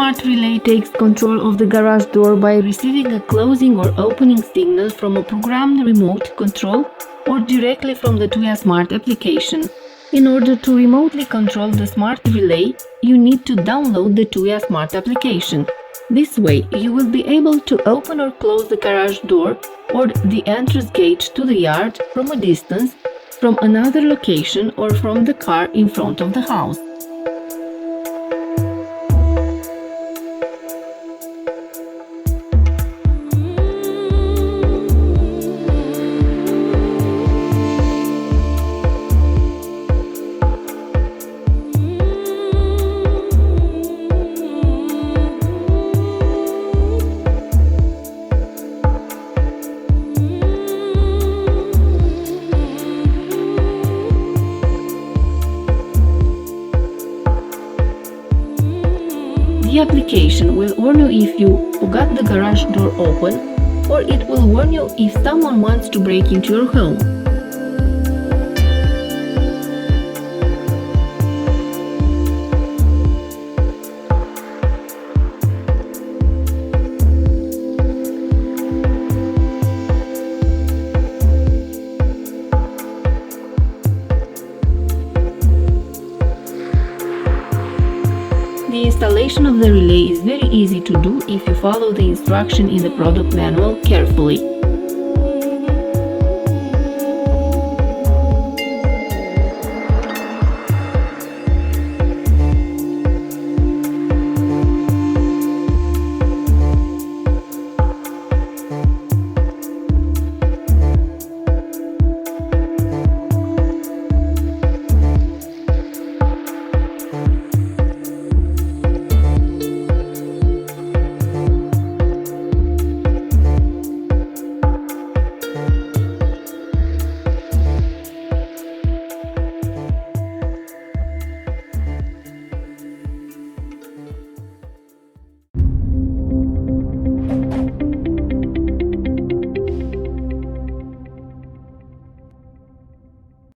smart relay takes control of the garage door by receiving a closing or opening signal from a programmed remote control or directly from the Tuya Smart application. In order to remotely control the smart relay, you need to download the Tuya Smart application. This way, you will be able to open or close the garage door or the entrance gate to the yard from a distance, from another location, or from the car in front of the house. The application will warn you if you forgot the garage door open, or it will warn you if someone wants to break into your home. The installation of the relay is very easy to do if you follow the instruction in the product manual carefully.